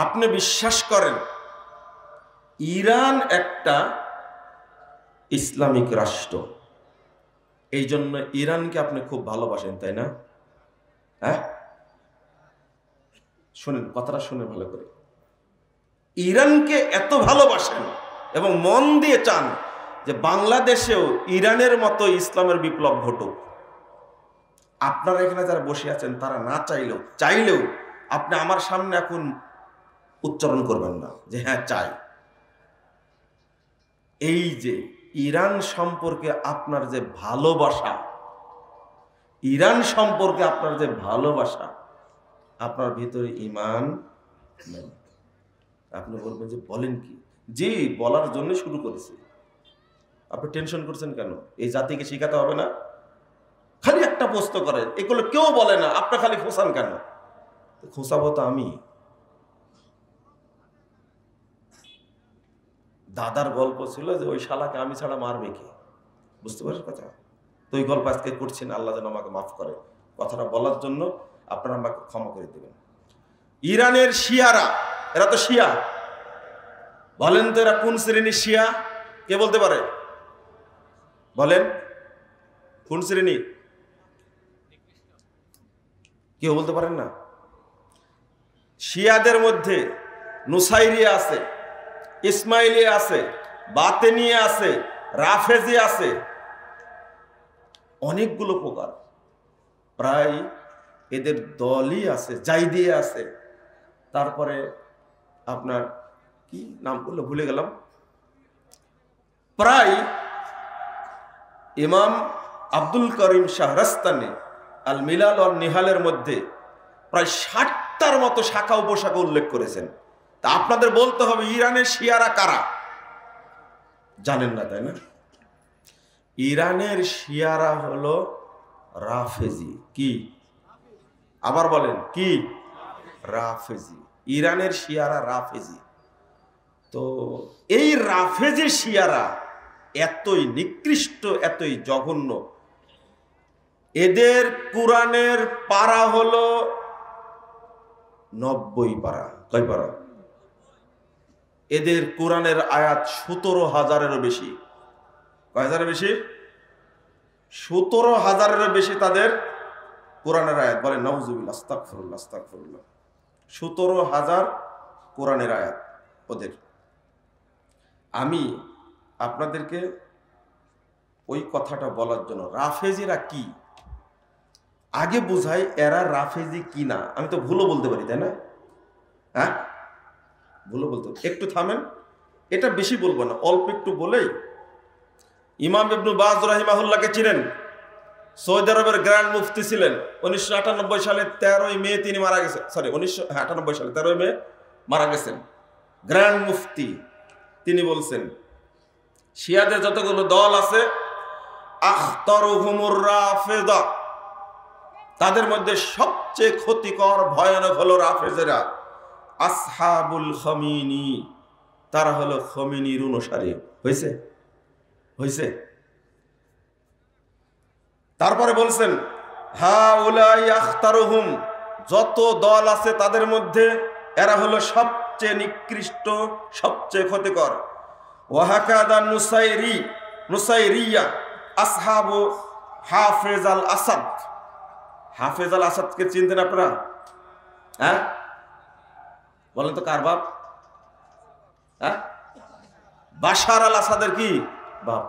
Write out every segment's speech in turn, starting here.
আপনি বিশ্বাস করেন ইরান একটা ইসলামিক রাষ্ট্র, এই জন্য ইরানকে আপনি খুব ভালোবাসেন, তাই না? হ্যাঁ, শুনেন কথাটা, শুনে ভালো করে। ইরানকে এত ভালোবাসেন এবং মন দিয়ে চান যে বাংলাদেশেও ইরানের মতো ইসলামের বিপ্লব ঘটুক। আপনারা এখানে যারা বসে আছেন তারা না চাইলেও আপনি আমার সামনে এখন উচ্চারণ করবেন না যে হ্যাঁ চাই। এই যে ইরান সম্পর্কে আপনার যে ভালোবাসা, ইরান সম্পর্কে আপনার যে ভালোবাসা, আপনার ভিতরে ঈমান নেই। আপনি বলবেন যে বলেন কি? জি, বলার জন্য শুরু করেছি। আপনি টেনশন করছেন কেন? এই জাতিকে শিখাতে হবে না? খালি একটা প্রশ্ন করেন, এগুলো কেউ বলে না, আপনি খালি খোঁচান কেন? খোঁচাবো তো আমি। দাদার গল্প ছিল যে ওই শালাকে আমি ছাড়া মারবে কে, বুঝতে পারেন কথা? তো ওই গল্প আজকে করছি না, আল্লাহ যেন আমাকে মাফ করে। কথাটা বলার জন্য আপনারা আমাকে ক্ষমা করে দেবেন। ইরানের শিয়ারা, এরা তো শিয়া, বলেন তো এরা কোন শ্রেণীর শিয়া? কে বলতে পারে? বলেন কোন শ্রেণী? কেউ বলতে পারেন না? শিয়াদের মধ্যে নুসাইরিয়া আছে, ইসমাইলিয়া আছে, বাতেনিয়া আছে, রাফেজি আছে, অনেকগুলো প্রকার। প্রায় এদের দলই আছে, জাইদিয়া আছে, তারপরে আপনার কি নাম করলো ভুলে গেলাম। প্রায় ইমাম আব্দুল করিম শাহরাস্তানি আল মিলাল আর নিহালের মধ্যে প্রায় 60টার মতো শাখা উপশাখা উল্লেখ করেছেন। তা আপনাদের বলতে হবে ইরানের শিয়ারা কারা? জানেন না, তাই না? ইরানের শিয়ারা হলো রাফেজি। কি? আবার বলেন কি? রাফেজি। ইরানের শিয়ারা রাফেজি। তো এই রাফেজি শিয়ারা এতই নিকৃষ্ট, এতই জঘন্য, এদের কোরআনের পারা হলো 90 পারা। কয় পারা? এদের কোরআনের আয়াত 17,000-এরও বেশি। কয় হাজারের বেশি? 17,000-এরও বেশি তাদের কোরআনের আয়াত। বলে নাউজুবিল্লাহ, আস্তাগফিরুল্লাহ, আস্তাগফিরুল্লাহ। 17,000 কোরআনের আয়াত ওদের। আমি আপনাদেরকে ওই কথাটা বলার জন্য, রাফেজিরা কি আগে বুঝাই, এরা রাফেজি কি না। আমি তো ভুলও বলতে পারি, তাই না? হ্যাঁ, ভুলও বলতে। একটু থামেন, এটা বেশি বলবো না, অল্প একটু বলেই। ইমাম ইবনে বাজ রাহিমাহুল্লাহকে চিনেন? সৌদি আরবের গ্র্যান্ড মুফতি ছিলেন। 1998 সালে 13ই মে তিনি মারা গেছেন। সরি, 1998 সালে 13ই মে মারা গেছেন। গ্র্যান্ড মুফতি তিনি বলছেন, শিয়াদের যতগুলো দল আছে, আখতারুহুমুর রাফেদা, তাদের মধ্যে সবচেয়ে ক্ষতিকর ভয়ানক হলো রাফেজেরা। আসহাবুল খমিনি, তারা হলো খমিনির অনুসারী। হয়েছে? হয়েছে? তারপরে বলছেন হাউলাই আখতারুহুম, যত দল আছে তাদের মধ্যে এরা হলো সবচেয়ে নিকৃষ্ট, সবচেয়ে ক্ষতিকর। ওয়াহাকাদা নুসাইরিয়া আসহাবু হাফেজ আল আসাদ। হাফেজ আল আসাদকে চিনতেন আপনারা? হ্যাঁ, বলেন তো কার বাপ? হ্যাঁ, বাশার আল আসাদের কি বাপ?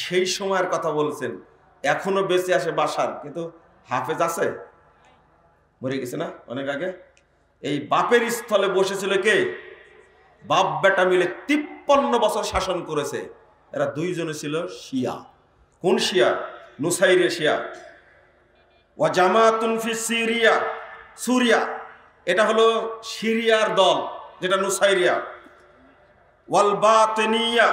সেই সময়ের কথা বলছেন। এখনো বেঁচে আছে বাশার, কিন্তু হাফেজ আছে? মরে গেছে না অনেক আগে। এই বাপের স্থলে বসেছিল কে? বাপ বেটা মিলে 53 বছর শাসন করেছে। এরা দুইজনে ছিল শিয়া। কোন শিয়া? নুসাইরিয়া শিয়া। ওয়া জামাতুন ফি সিরিয়া, সুরিয়া, এটা হলো সিরিয়ার দল, যেটা নুসাইরিয়া। ওয়াল বাতিনিয়া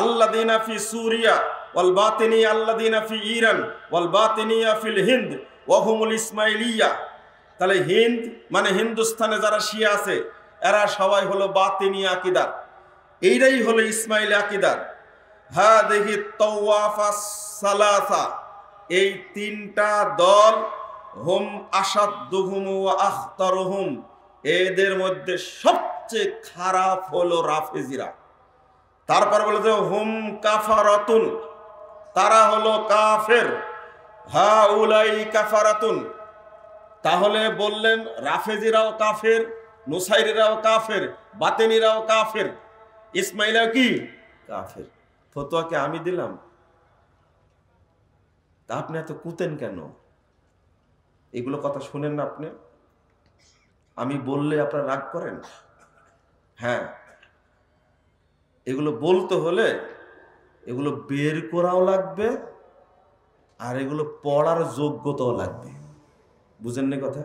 আল্লাযিনা ফি সুরিয়া ওয়াল বাতিনিয়া আল্লাযিনা ফি ইরান ওয়াল বাতিনিয়া ফিল হিন্দ ওয়া হুমুল ইসমাইলিয়া। তাহলে হিন্দ মানে হিন্দুস্তানে যারা শিয়া আছে, এরা সবাই হলো বাতিনিয়া আকীদার। এইটাই হলো ইসমাইলি আকীদার। হাদিহি তাওয়াফাস সালাসা, এই তিনটা দল, হুম আসাদুহুম ওয়া আখতারুহুম, এদের মধ্যে সবচেয়ে সবচেয়ে খারাপ হলো রাফেজিরা। তারপর বলে যে হুম কাফারাতুন, তারা হলো কাফের। হাউলাই কাফারাতুন, তাহলে বললেন রাফেজিরাও কাফের, নুসাইরিরাও কাফের, বাতেনিরাও কাফের, ইসমাইলাও কি কাফের। ফতোয়াকে আমি দিলাম, তা আপনি এত কুতেন কেন? এগুলো কথা শুনেন না আপনি? আমি বললে আপনারা রাগ করেন? হ্যাঁ, এগুলো বলতে হলে এগুলো বের করাও লাগবে, আর এগুলো পড়ার যোগ্যতাও লাগবে। বুঝেন না কথা?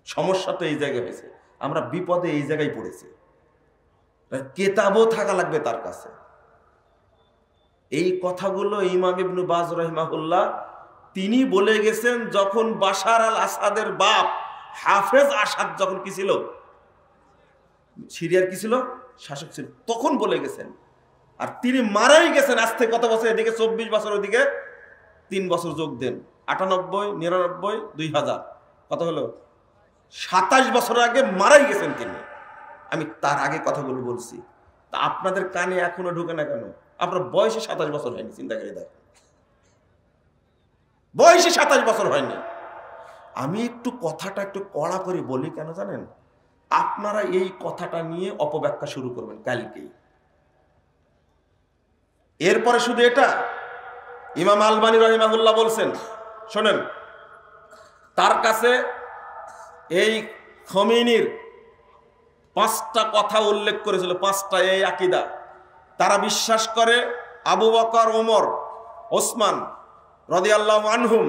সমস্যা তো এই জায়গায় হয়েছে, আমরা বিপদে এই জায়গায় পড়েছি। কেতাবও থাকা লাগবে তার কাছে। এই কথাগুলো ইমাম ইবনু বাজ রাহিমাহুল্লাহ তিনি বলে গেছেন যখন বাশার আল আসাদের বাপ হাফেজ আসাদ যখন কি ছিল, সিরিয়ার কি ছিল, শাসক ছিল, তখন বলে গেছেন। আর তিনি মারাই গেছেন আজ থেকে কত বছর, এদিকে 24 বছর, ওদিকে 3 বছর যোগ দেন, 98, 99, 2000, কত হলো? 27 বছর আগে মারাই গেছেন তিনি। আমি তার আগে কথাগুলো বলছি, তা আপনাদের কানে এখনো ঢুকে না কেন? আপনার বয়সে 27 বছর হয়নি, চিন্তা করে দেখেন, বয়সে 27 বছর হয়নি। আমি একটু কথাটা একটু কড়া করে বলি কেন জানেন? আপনারা এই কথাটা নিয়ে অপব্যাখ্যা শুরু করবেন কালকেই। এরপরে শুধু এটা, ইমাম আলবানী রাহিমাহুল্লাহ বলছেন, শোনেন, তার কাছে এই খমিনির 5টা কথা উল্লেখ করেছিল, 5টা এই আকীদা। তারা বিশ্বাস করে আবু বকর, ওমর, ওসমান রাদিয়াল্লাহু আনহুম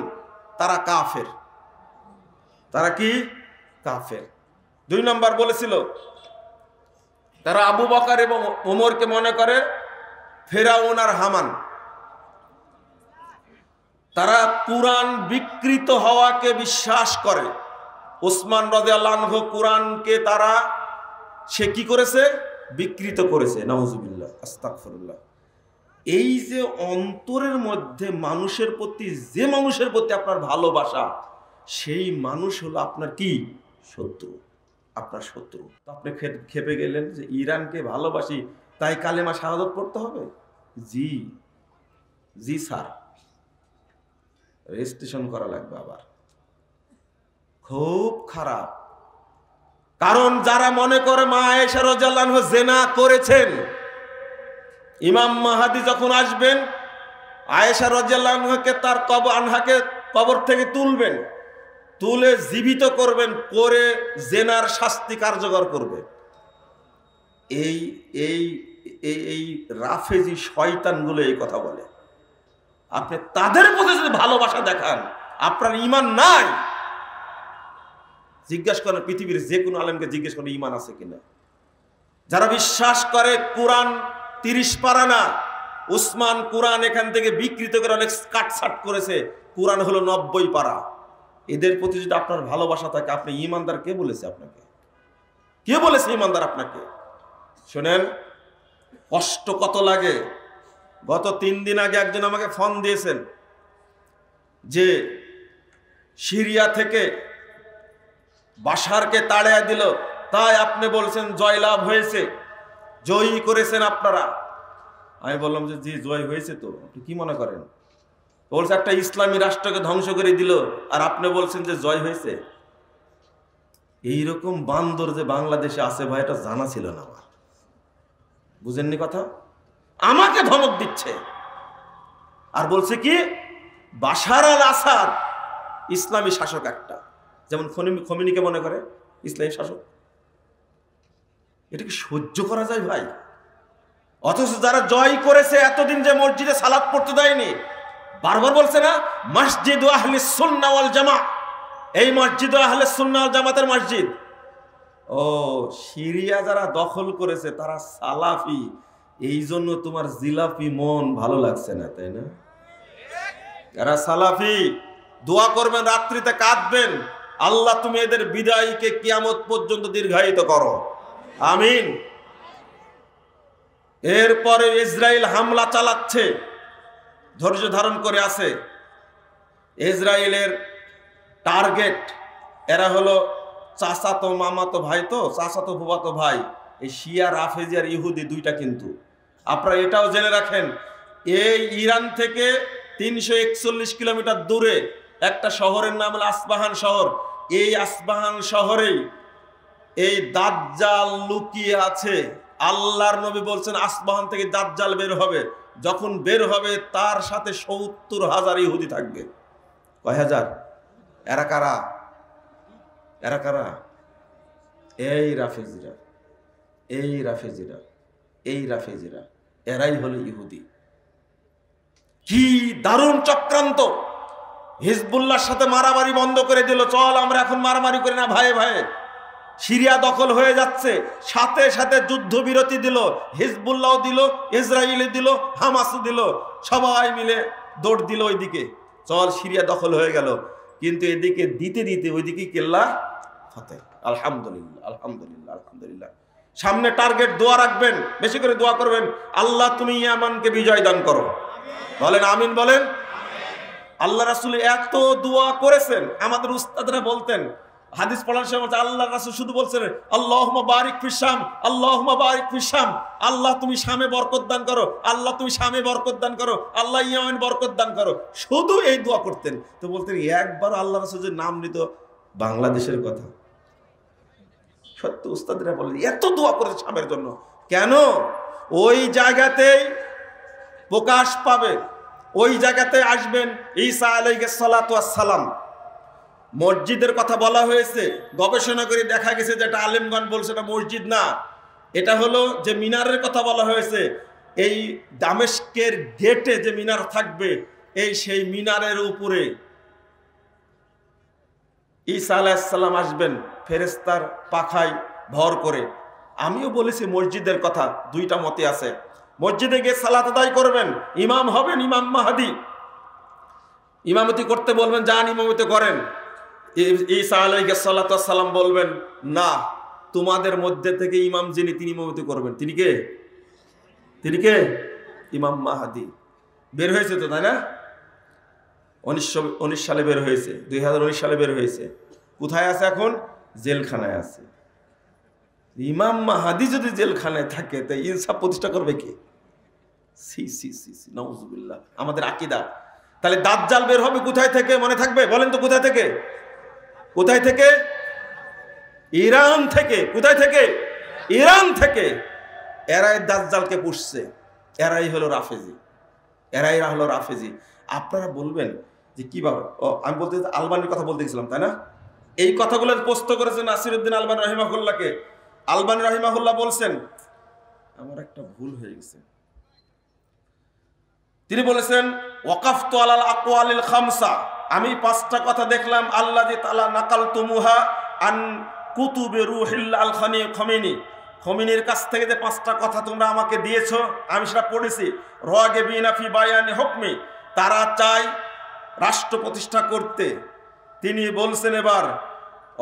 তারা কাফের। তারা কি কাফের। 2 নম্বর বলেছিল তারা আবু বকর এবং ওমরকে মনে করে ফেরাউন আর হামান। তারা কুরআন বিকৃত হওয়াকে বিশ্বাস করে। ওসমান রাদিয়াল্লাহু আনহু কুরআনকে তারা সে কি করেছে, বিকৃত করেছে। নাউজুবিল্লাহ, আস্তাগফিরুল্লাহ। এই যে অন্তরের মধ্যে মানুষের প্রতি, যে মানুষের প্রতি আপনার ভালোবাসা, সেই মানুষ হলো আপনার কি শত্রু, আপনার শত্রু। তো আপনি খেপে গেলেন যে ইরানকে ভালোবাসি তাই কালেমা শাহাদাত পড়তে হবে? জি জি স্যার, রেজিস্ট্রেশন করা লাগবে আবার। খুব খারাপ। কারণ যারা মনে করে মা আয়েশা রাদিয়াল্লাহু আনহা জিনা করেছেন, ইমাম মাহদী যখন আসবেন আয়েশা রাদিয়াল্লাহু আনহাকে তার কবর থেকে তুলবেন, তুলে জীবিত করবেন, করে জেনার শাস্তি কার্যকর করবে। এই এই এই রাফেজি শয়তানগুলো এই কথা বলে। আপনি তাদের প্রতি যদি ভালোবাসা দেখান, আপনার ঈমান নাই। জিজ্ঞাসা করেন পৃথিবীর যে কোনো আলেমকে, জিজ্ঞেস করেন ঈমান আছে কিনা। যারা বিশ্বাস করে কোরআন 30 পারা না, উসমান কোরআন এখান থেকে বিকৃত করে অনেক কাটছাট করেছে, কোরআন হলো 90 পারা। এদের প্রতি যদি আপনার ভালোবাসা থাকে, আপনি ঈমানদার কে বলেছে আপনাকে? কে বলেছে ঈমানদার আপনাকে? শোনেন, কষ্ট কত লাগে। গত 3 দিন আগে একজন আমাকে ফোন দিয়েছেন যে সিরিয়া থেকে বাশারকে তাড়িয়ে দিল, তাই আপনি বলছেন জয়লাভ হয়েছে, জয়ী করেছেন আপনারা। আমি বললাম যে জি জয় হয়েছে। তো আপনি কি মনে করেন? বলছে একটা ইসলামী রাষ্ট্রকে ধ্বংস করে দিল, আর আপনি বলছেন যে জয় হয়েছে। এইরকম বান্দর যে বাংলাদেশে আছে ভাই, এটা জানা ছিল না আমার। বুঝেননি কথা? আমাকে ধমক দিচ্ছে আর বলছে কি বাশার আল আসাদ ইসলামী শাসক একটা, যেমন খমিনিকে মনে করে ইসলামী শাসক। এটা কি সহ্য করা যায় ভাই? অথচ যারা জয় করেছে, এতদিন যে মসজিদে সালাত পড়তে দেয়নি, বারবার বলছে না মসজিদ আহলে সুন্নাহ ওয়াল জামা, এই মসজিদ আহলে সুন্নাহ ওয়াল জামাতের মসজিদ। ও সিরিয়া যারা দখল করেছে তারা সালাফি, এই জন্য তোমার জিলাপি মন ভালো লাগছে না, তাই না? এরা সালাফি। দোয়া করবেন, রাত্রিতে কাঁদবেন, আল্লাহ তুমি এদের বিদায়কে কিয়ামত পর্যন্ত দীর্ঘায়িত করো, আমিন। এরপরে ইসরায়েল হামলা চালাচ্ছে, ধৈর্য ধারণ করে আছে। ইসরায়েলের টার্গেট এরা হলো চাচাতো মামাতো ভাই, তো চাচাতো ফুফাতো ভাই, এই শিয়া রাফেজি আর ইহুদি দুইটা কিন্তু। আপনারা এটাও জেনে রাখেন, এই ইরান থেকে 341 কিলোমিটার দূরে একটা শহরের নাম হলো আসবাহান শহর। এই আসবাহান শহরেই এই দাজ্জাল লুকিয়ে আছে। আল্লাহর নবী বলছেন আসবাহান থেকে দাজ্জাল বের হবে, যখন বের হবে তার সাথে 70,000 ইহুদি থাকবে। কয় হাজার? এরা কারা? এরা কারা? এই রাফেজিরা, এই রাফেজিরা, এই রাফেজিরা, এরাই হলো ইহুদি। কি দারুণ চক্রান্ত! হিজবুল্লাহর সাথে মারামারি বন্ধ করে দিল, চল আমরা এখন মারামারি করি না ভাই ভাই। সিরিয়া দখল হয়ে যাচ্ছে, সাথে সাথে যুদ্ধবিরতি দিল, হিজবুল্লাহ দিল, ইসরায়েলি দিল, হামাসও দিল, সবাই মিলে দৌড় দিল ওইদিকে, চল সিরিয়া দখল হয়ে গেল। কিন্তু এদিকে দিতে দিতে ওইদিকে কেল্লা ফতেহ। আলহামদুলিল্লাহ, আলহামদুলিল্লাহ, আলহামদুলিল্লাহ। সামনে টার্গেট দোয়া রাখবেন, বেশি করে দোয়া করবেন, আল্লাহ তুমি ইয়ামানকে বিজয় দান করো। বলেন আমিন, বলেন। আল্লাহ রাসূল এত দোয়া করেছেন, আমাদের উস্তাদরা বলতেন, হাদিস পড়ার সময় আল্লাহ রাসূল শুধু বলছেন আল্লাহুম্মা বারিক ফিশ শাম, আল্লাহুম্মা বারিক ফিশ শাম, আল্লাহ তুমি শামে বরকত দান করো, আল্লাহ তুমি শামে বরকত দান করো, আল্লাহ ইয়ামেন বরকত দান করো, শুধু এই দোয়া করতেন। তো বলতেন একবার আল্লাহ রাসূলের নাম নিত বাংলাদেশের কথা। সত্য উস্তাদরা বলেন এত দোয়া করেছে শামের জন্য। কেন? ওই জায়গাতেই প্রকাশ পাবে, ওই জায়গাতে আসবেন ঈসা আলাইহিস সালাতু ওয়াস সালাম। মসজিদের কথা বলা হয়েছে, গবেষণা করে দেখা গেছে যেটা আলেমগণ বলছে এটা মসজিদ না, এটা হলো যে মিনারের কথা বলা হয়েছে, এই দামেস্কের গেটে যে মিনার থাকবে, এই সেই মিনারের উপরে ঈসা আলাইহিস সালাম আসবেন ফেরেশতার পাখায় ভর করে। আমিও বলেছি মসজিদের কথা, দুইটা মতে আছে। মসজিদে গিয়ে সালাত আদায় করবেন, ইমাম হবেন ইমাম মাহদি, ইমামতি করতে বলবেন, যান ইমামতি করেন। ঈসা আলাইহিস সালাতু ওয়াস সালাম বলবেন, না, তোমাদের মধ্যে থেকে ইমাম যিনি তিনি ইমামতি করবেন। তিনি কে? তিনি কে? ইমাম মাহদি। বের হয়েছে তো, তাই না? 1919 সালে বের হয়েছে, 2019 সালে বের হয়েছে। কোথায় আছে এখন? জেলখানায় আছে। ইমাম মাহদি যদি জেলখানায় থাকে তাই ইনসাফ প্রতিষ্ঠা করবে কে? সি সি সি সি, নাউজুবিল্লাহ। আমাদের আকীদা। তাহলে দাজ্জাল বের হবে কোথায় থেকে? মনে থাকবে? বলেন তো কোথায় থেকে? কোথায় থেকে? ইরান থেকে। কোথায় থেকে? ইরান থেকে। এরাই দাজ্জালকে পুষছে, এরাই হলো রাফেজি, এরাই হলো রাফেজি। আপনারা বলবেন যে কিভাবে? আমি বলতে আলবানির কথা বলতে গেছিলাম, তাই না? এই কথাগুলো পোস্ত করেছেন নাসিরউদ্দিন আলবানী রাহিমাহুল্লাহকে। আলবানী রাহিমাহুল্লাহ বলছেন, আমার একটা ভুল হয়ে গেছে। তিনি বলেছেন ওয়াকাফতু আলাল আকওয়ালিল খামসা, আমি 5টা কথা দেখলাম, আল্লাযী তাআলা নাকালতুমুহা আন কুতুবে রুহিল আল খামেনি, খমেনির কাছ থেকে যে 5টা কথা তোমরা আমাকে দিয়েছো, আমি সেটা পড়েছি। রাগিবিনা ফি বায়ানি হুকমি, তারা চায় রাষ্ট্র প্রতিষ্ঠা করতে। তিনি বলছেন এবার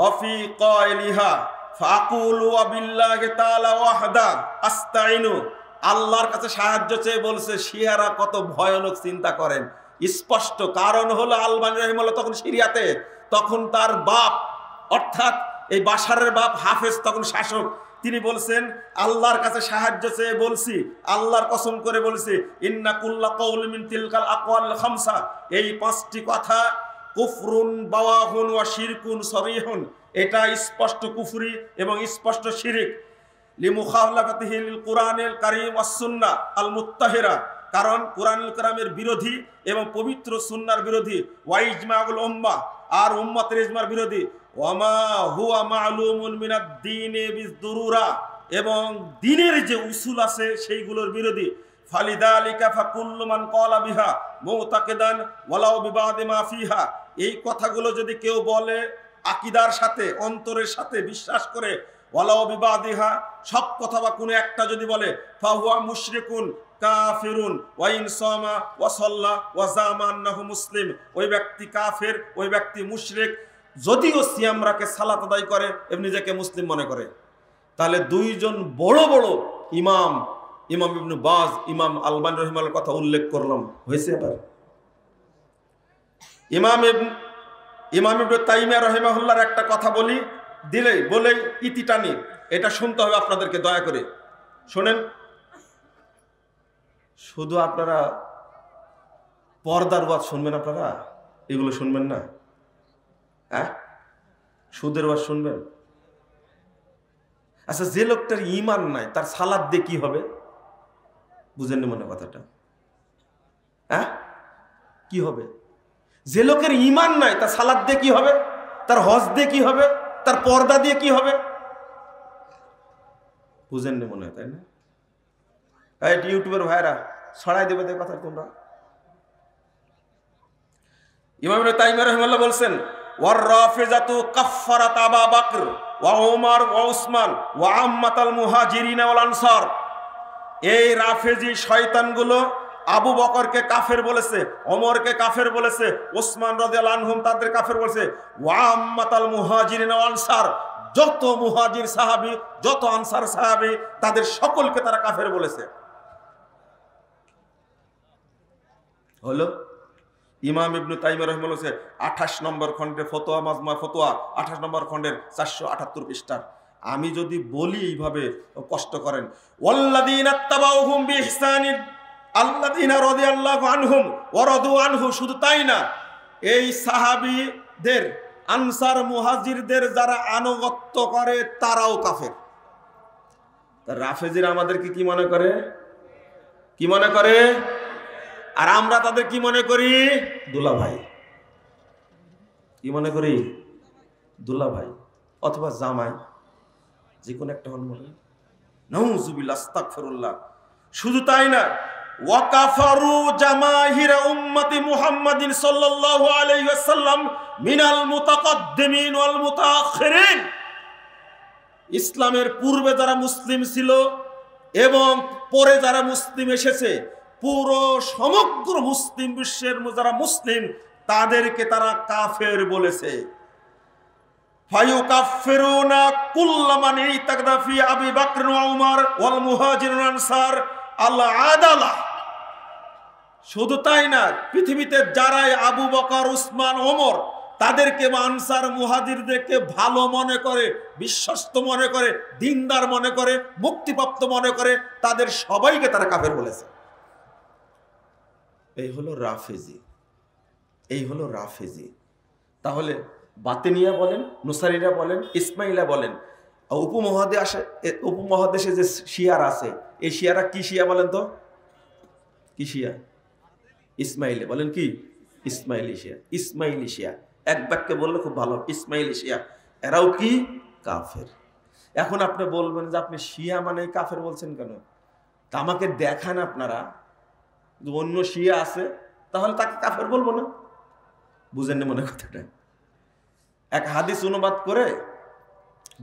অফি কাইলিহা ফাকুলু বিল্লাহি তাআলা ওয়াহদা আস্তাইনু, আল্লাহর কাছে সাহায্য চেয়ে বলছে। শিয়ারা কত ভয়ানক চিন্তা করেন, স্পষ্ট কারণ হলো আলবানী রাহিমাহুল্লাহ তখন সিরিয়াতে, তখন তার বাপ অর্থাৎ এই বাশারের বাপ হাফেজ তখন শাসক। তিনি বলছেন আল্লাহর কাছে সাহায্য চেয়ে বলছি, আল্লাহর কসম করে বলছি, ইন্না কুল্লা কাউলি মিন তিলকাল আকওয়াল খামসা, এই 5টি কথা কুফরুন বাওয়াহুন ওয়া শিরকুন সরিহুন, এটা স্পষ্ট কুফরি এবং স্পষ্ট শিরিক। লিমুখালাফাতিহি লিল কুরআনিল কারীম ওয়াস সুন্নাহ আল মুত্তাহিরা, কারণ কুরআনুল কারীমের বিরোধী এবং পবিত্র সুন্নাহর বিরোধী। ওয়া ইজমাউল উম্মাহ, আর উম্মতের ইজমার বিরোধী। ওয়ামা হুয়া মা'লুমুন মিনাদ দ্বীনি বিদ-দুরুরা, এবং দ্বীনের যে উসুল আছে সেইগুলোর বিরোধী। ফালিদালিকা ফাকুল্লু মান ক্বালা বিহা মুতাকিদান ওয়ালাউ বিবাদি মা ফিহা, এই কথাগুলো যদি কেউ বলে আকীদার সাথে, অন্তরের সাথে বিশ্বাস করে, ওয়ালাউ বিবাদিহা, সব কথা বা কোনো একটা যদি বলে, ফাহুয়া মুশরিকুন কাফিরুন ওয়া ইন সামা ওয়া সাল্লা ওয়া জামা আন্নাহু মুসলিম, ওই ব্যক্তি কাফের, ওই ব্যক্তি মুশরিক, যদিও সিয়াম রাখে, সালাত আদায় করে এবং নিজেকে মুসলিম মনে করে। তাহলে দুইজন বড় বড় ইমাম, ইমাম ইবনে বাজ, ইমাম আলবানী রাহিমাহুল্লাহর কথা উল্লেখ করলাম, হয়েছে। এবার ইমাম ইবনে তাইমিয়া রাহিমাহুল্লাহর একটা কথা বলি, দিলেই বলেই ইতি টানি, এটা শুনতে হবে আপনাদেরকে। দয়া করে শোনেন। শুধু আপনারা পর্দার ওয়াজ শুনবেন, আপনারা এগুলো শুনবেন না? হ্যাঁ, সুদের ওয়াজ শুনবেন? আচ্ছা, যে লোকটার ঈমান নাই তার সালাদ দিয়ে কি হবে? বুঝেননি মনে কথাটা? হ্যাঁ, কি হবে? যে লোকের ঈমান নাই তার সালাদ দিয়ে কি হবে? তার হজ দিয়ে কি হবে? তার পর্দা দিয়ে কি হবে? বুঝেননি মনে হয়, তাই না? এই ইউটিউবের ভাইরা ছড়াই দেবে তো কথা তোমরা। ইমাম ইবনে তাইমিয়া রাহিমাহুল্লাহ বলছেন, ওয়ার রাফিজাতু কাফফারাত আবা বকর ওয়া উমর ওয়া উসমান ওয়া আম্মাতাল মুহাজিরিন ওয়াল আনসার। এই রাফেজি শয়তানগুলো আবু বকরকে কাফের বলেছে, ওমরকে কাফের বলেছে, ওসমান রাদিয়াল্লাহু আনহুম তাদের কাফের বলেছে, ওয়া আম্মাতাল মুহাজিরিন ওয়াল আনসার, যত মুহাজির সাহাবী যত আনসার সাহাবী তাদের সকলকে তারা কাফের বলেছে। হলো ইমাম ইবনে তাইমিয়া রাহিমাহুল্লাহ 28 নম্বর খণ্ডে ফতোয়া, মাজমা ফতোয়া 28 নম্বর খণ্ডের 478 পৃষ্ঠা। আমি যদি বলি এইভাবে কষ্ট করেন। ওয়াল্লাযীনা তাবাউহুম বিইহসানিন আল্লাযীনা রাদিয়াল্লাহু আনহুম ওয়া রাদু আনহু। শুধু তাই না, এই সাহাবীদের আনসার মুহাজিরদের যারা আনুগত্য করে তারাও কাফের। রাফেজিরা আমাদেরকে কি মনে করে? কি মনে করে? আর আমরা তাদের কি মনে করি? দুলা ভাই। কি মনে করি? দুলা ভাই অথবা জামাই, যে কোনো একটা হল মনে। নাউযুবিল্লাহ, আস্তাগফিরুল্লাহ। শুধু তাই না, ওয়াকাফারু জামাহির উম্মতি মুহাম্মাদিন সাল্লাল্লাহু আলাইহি ওয়াসাল্লাম মিনাল মুতাকাদ্দিমিন ওয়াল মুতাআখিরিন। ইসলামের পূর্বে যারা মুসলিম ছিল এবং পরে যারা মুসলিম এসেছে, পুরো সমগ্র মুসলিম বিশ্বের যারা মুসলিম তাদেরকে তারা কাফের বলেছে। ফায়ুকাফিরুনা কুল্লা মান ইতাকদা ফি আবি বকর ওয়া উমর ওয়াল মুহাজিরুন আনসার আল আদালা। শুধু তাই না, পৃথিবীতে যারাই আবু বকর, উসমান, ওমর তাদেরকে বা আনসার মুহাজিরদেরকে ভালো মনে করে, বিশ্বস্ত মনে করে, দিনদার মনে করে, মুক্তিপ্রাপ্ত মনে করে, তাদের সবাইকে তারা কাফের বলেছে। এই হলো রাফেজি, এই হলো রাফেজি। তাহলে বাতিনিয়া বলেন, নুসারিরা বলেন, ইসমাইলা বলেন, উপমহাদেশে যে শিয়ার আছে, এই শিয়ারা কি শিয়া বলেন তো? কি শিয়া? ইসমাইলি বলেন। কি? ইসমাইলি শিয়া। ইসমাইলি শিয়া এক বাক্যে বললে খুব ভালো, ইসমাইলি শিয়া। এরাও কি? কাফের। এখন আপনি বলবেন যে আপনি শিয়া মানে কাফের বলছেন কেন? তা আমাকে দেখান আপনারা অন্য শিয়া আছে, তাহলে তাকে কাফের বলবো না। বুঝেননি মনে কথাটা? এক হাদিস অনুবাদ করে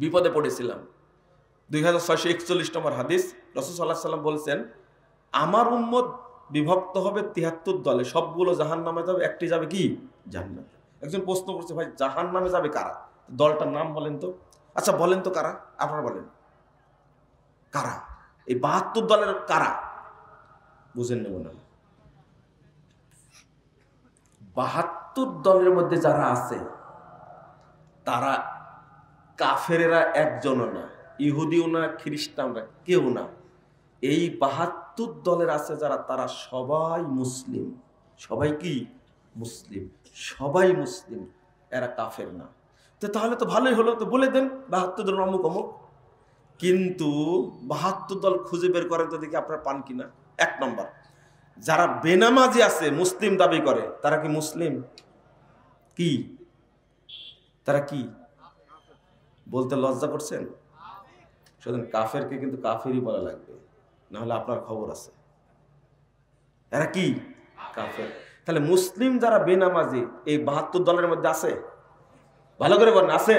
বিপদে পড়েছিলাম। 2641 নম্বর হাদিস। রাসূল সাল্লাল্লাহু আলাইহি ওয়াসাল্লাম বলছেন, আমার উম্মত বিভক্ত হবে 73 দলে, সবগুলো জাহান্নামে যাবে, একটি যাবে কি? জান্নাতে। একজন প্রশ্ন করছে, ভাই জাহান্নামে যাবে কারা? দলটার নাম বলেন তো। আচ্ছা বলেন তো কারা, আপনারা বলেন কারা এই 72 দলের কারা? বুঝেননি মনে হয়? 72 দলের মধ্যে যারা আছে তারা কাফেরেরা একজনও না, ইহুদিও না, খ্রিস্টানরা কেউ না। এই 72 দলের আছে যারা, তারা সবাই মুসলিম। সবাই কি? মুসলিম। সবাই মুসলিম, এরা কাফের না। তো তাহলে তো ভালোই হলো, তো বলে দেন 72 দল অমুক অমুক। কিন্তু 72 দল খুঁজে বের করেন তো দেখি আপনারা পান কিনা। 1 নম্বর, যারা বেনামাজি আছে, মুসলিম দাবি করে, তারা কি মুসলিম? কি? তারা কি? বলতে লজ্জা করছেন? শুধু কাফেরকে কিন্তু কাফেরই বলা লাগবে, না হলে আপনার খবর আছে। এরা কি? কাফের। তাহলে মুসলিম যারা বেনামাজি এই 72 দলের মধ্যে আছে? ভালো করে বলেন, আছে?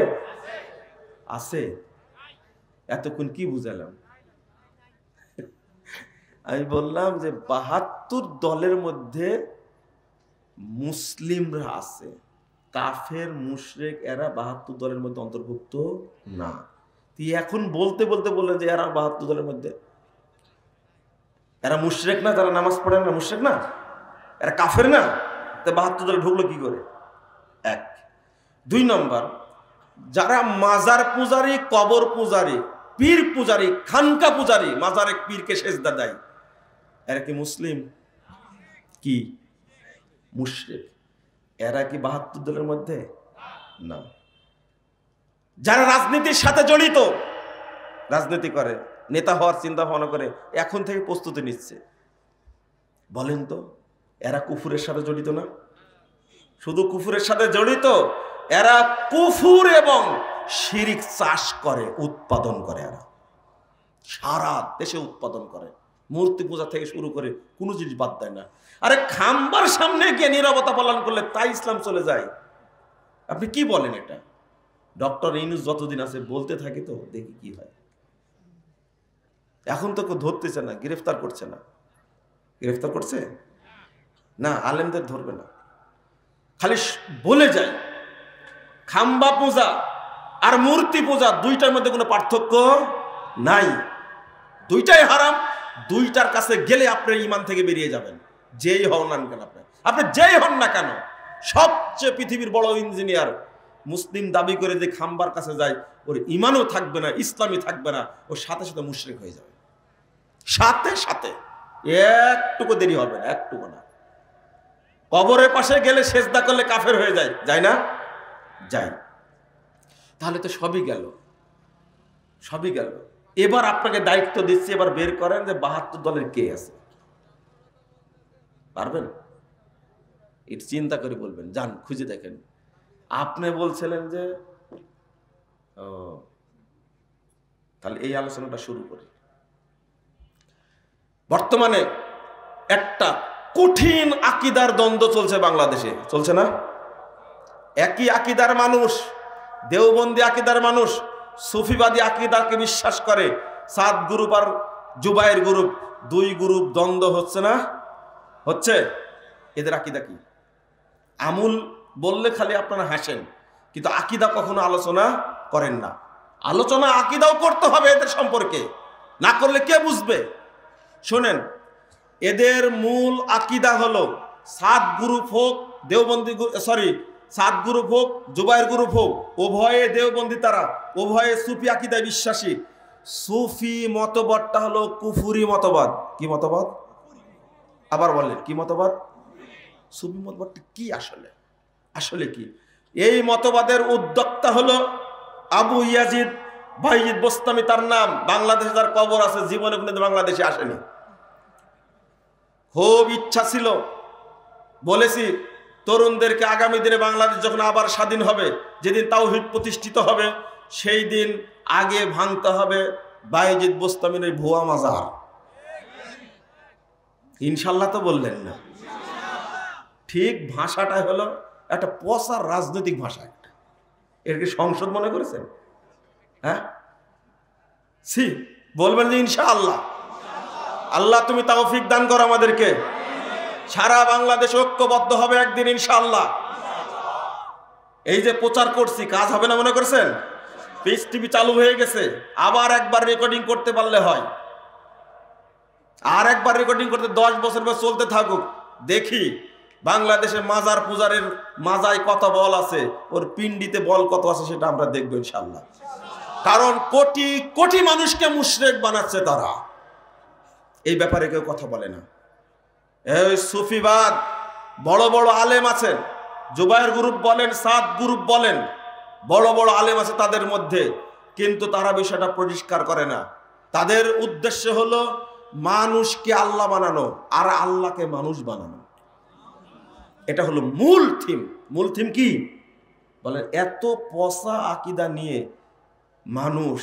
আছে। এতক্ষণ কি বুঝালাম? আমি বললাম যে 72 দলের মধ্যে মুসলিমরা আছে, কাফের মুশরিক এরা 72 দলের মধ্যে অন্তর্ভুক্ত না। তুই এখন বলতে বলতে বললেন যে এরা 72 দলের মধ্যে। এরা মুশরিক না? যারা নামাজ পড়ে না মুশরিক না? এরা কাফের না? তো 72 দলে ঢুকলো কি করে? 1। 2 নম্বর, যারা মাজার পূজারী, কবর পূজারী, পীর পূজারী, খানকা পূজারী, মাজারে পীরকে সেজদা দেয়, এরা কি মুসলিম? কি মুশরিক? এরা কি ৭২ দলের মধ্যে? না। যারা রাজনীতির সাথে জড়িত, রাজনীতি করে, নেতা হওয়ার চিন্তা ভাবনা করে, এখন থেকে প্রস্তুতি নিচ্ছে, বলেন তো এরা কুফুরের সাথে জড়িত না? শুধু কুফুরের সাথে জড়িত, এরা কুফুর এবং শিরিক চাষ করে, উৎপাদন করে। এরা সারা দেশে উৎপাদন করে, মূর্তি পূজা থেকে শুরু করে কোনো জিনিস বাদ দেয় না। আরে খাম্বার সামনে গিয়ে নীরবতা পালন করলে তাই ইসলাম চলে যায়। আপনি কি বলেন? এটা ডক্টর ইউনূস যতদিন আছে বলতে থাকি, তো দেখি কি হয়। এখন তো কেউ ধরতেছে না, গ্রেফতার করছে না। গ্রেফতার করছে না, আলেমদের ধরবে না, খালি বলে যায়। খাম্বা পূজা আর মূর্তি পূজা দুইটার মধ্যে কোনো পার্থক্য নাই, দুইটাই হারাম। দুইটার কাছে গেলে আপনি ঈমান থেকে বেরিয়ে যাবেন, যেই হন না কেন। আপনি যেই হন না কেন, সবচেয়ে পৃথিবীর বড় ইঞ্জিনিয়ার মুসলিম দাবি করে যে খাম্বার কাছে যায়, ওর ঈমানও থাকবে না, ইসলামই থাকবে না, ওর সাথে সাথে মুশরিক হয়ে যাবে, সাথে সাথে, একটুকু দেরি হবে না, একটুকু না। কবরের পাশে গেলে সেজদা করলে কাফের হয়ে যায়, যায় না? যায়। তাহলে তো সবই গেল, সবই গেল। এবার আপনাকে দায়িত্ব দিচ্ছি, এবার বের করেন যে ৭২ দলের কে আছে। পারবেন? এটা চিন্তা করে বলবেন, যান খুঁজে দেখেন। আপনি বলছিলেন যে তাহলে এই আলোচনাটা শুরু করি। বর্তমানে একটা কঠিন আকীদার দ্বন্দ্ব চলছে বাংলাদেশে, চলছে না? একই আকীদার মানুষ, দেওবন্দি আকীদার মানুষ সুফিবাদী আকীদাকে বিশ্বাস করে। সাদ গ্রুপ আর জুবায়ের গ্রুপ, দুই গ্রুপ দ্বন্দ্ব হচ্ছে না? হচ্ছে। এদের আকীদা কি? আমূল বললে খালি আপনারা হাসেন, কিন্তু আকীদা কখনো আলোচনা করেন না। আলোচনা আকীদাও করতে হবে এদের সম্পর্কে, না করলে কে বুঝবে? শোনেন, এদের মূল আকীদা হলো সাদ গ্রুপ হোক, দেওবন্দি, সাদ গ্রুপ হোক, জুবায়ের গ্রুপ হোক, উভয়ে দেওবন্দি, তারা উভয়ে সুফি আকীদায় বিশ্বাসী। সুফি মতবাদটা হলো কুফুরি মতবাদ। কি মতবাদ? আবার বলেন, কি মতবাদ? সুফি মতবাদটা কি আসলে? আসলে কি? এই মতবাদের উদ্যোক্তা হলো আবু ইয়াজিদ বাইজিদ বোস্তামি, তার নাম। বাংলাদেশে তার কবর আছে, জীবনে কিন্তু বাংলাদেশে আসেনি। খুব ইচ্ছা ছিল, বলেছি তরুণদেরকে, আগামী দিনে বাংলাদেশ যখন আবার স্বাধীন হবে, যেদিন তাওহীদ প্রতিষ্ঠিত হবে, সেই দিন আগে ভাঙতে হবে বাইজিদ বোস্তামির এই ভুয়া মাজার। ইনশাল্লাহ তো বললেন না? ঠিক ভাষাটাই হলো একটা পচার রাজনৈতিক ভাষা। এর কি সংসদ মনে করেছেন? হ্যাঁ, সি বলবেন যে ইনশাআল্লাহ। আল্লাহ তুমি তৌফিক দান করো আমাদেরকে। সারা বাংলাদেশ ঐক্যবদ্ধ হবে একদিন ইনশাআল্লাহ। এই যে প্রচার করছি, কাজ হবে না মনে করছেন? পিস টিভি চালু হয়ে গেছে, আবার একবার রেকর্ডিং করতে পারলে হয়। আর একবার রেকর্ডিং করতে 10 বছর পর চলতে থাকুক, দেখি বাংলাদেশের মাজার পূজারের মাজায় কত বল আছে, ওর পিন্ডিতে বল কত আছে, সেটা আমরা দেখবো ইনশাআল্লাহ। কারণ কোটি কোটি মানুষকে মুশরিক বানাচ্ছে তারা। এই ব্যাপারে কেউ কথা বলে না। এই সুফিবাদ, বড় বড় আলেম আছেন, জুবায়ের গ্রুপ বলেন, সাদ গ্রুপ বলেন, বড় বড় আলেম আছে তাদের মধ্যে, কিন্তু তারা বিষয়টা পরিষ্কার করে না। তাদের উদ্দেশ্য হলো মানুষকে আল্লাহ বানানো আর আল্লাহকে মানুষ বানানো। এটা হলো মূল থিম। মূল থিম কি বলেন? এত পচা আকীদা নিয়ে মানুষ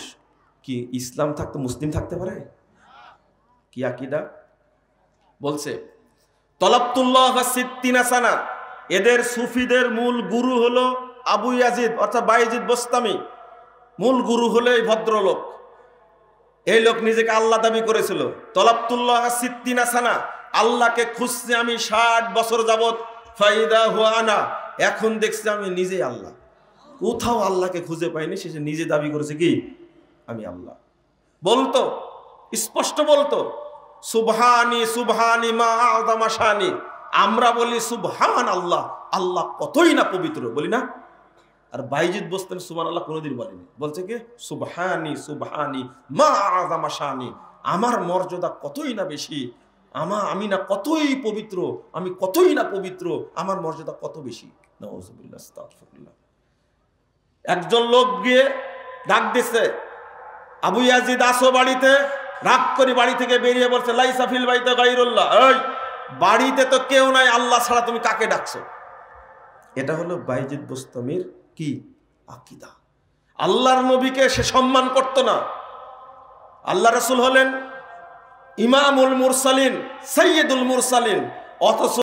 কি ইসলাম থাকতে মুসলিম থাকতে পারে? কি আকীদা বলছে? তলাবতুল্লাহ সিত্তিনা সানা। এদের সুফিদের মূল গুরু হলো আবু ইয়াজিদ অর্থাৎ বাইজিদ বোস্তামি। মূল গুরু হলো এই ভদ্রলোক। এই লোক নিজেকে আল্লাহ দাবি করেছিল। তলাবতুল্লাহ সিত্তিনা সানা, আল্লাহকে খুঁজছি আমি 60 বছর যাবত, ফাইদা হুয়া আনা, এখন দেখছি আমি নিজেই আল্লাহ। কোথাও আল্লাহকে খুঁজে পাইনি, শেষে নিজে দাবি করেছে কি আমি আল্লাহ। বলতো, স্পষ্ট বলতো, সুবহানি সুবহানি মা আযমা শানি। আমরা বলি সুবহান আল্লাহ, আল্লাহ কতই না পবিত্র, বলি না? আর বাইজিদ বসতেন সুবহানাল্লাহ কোনোদিন বলেনি, বলছে কি সুবহানি সুবহানি মা আযামা শানি, আমার মর্যাদা কতই না বেশি, আমি না কতই পবিত্র, আমি কতই না পবিত্র, আমার মর্যাদা কত বেশি। নাউযুবিল্লাহ আস্তাগফিরুল্লাহ। একজন লোক গিয়ে ডাক দিছে, আবু ইয়াজিদ আসো বাড়িতে। রাগ করে বাড়ি থেকে বেরিয়ে বলছে লাইসা ফিল বাইতে গায়রুল্লাহ, এই বাড়িতে তো কেউ নাই, আল্লাহ ছাড়া তুমি কাকে ডাকছো? এটা হলো বাইজিদ বোস্তামির কি আকীদা। আল্লাহর নবীকে সে সম্মান করত না। আল্লাহ রাসূল হলেন ইমামুল মুরসালিন, সাইয়্যিদুল মুরসালিন, অথচ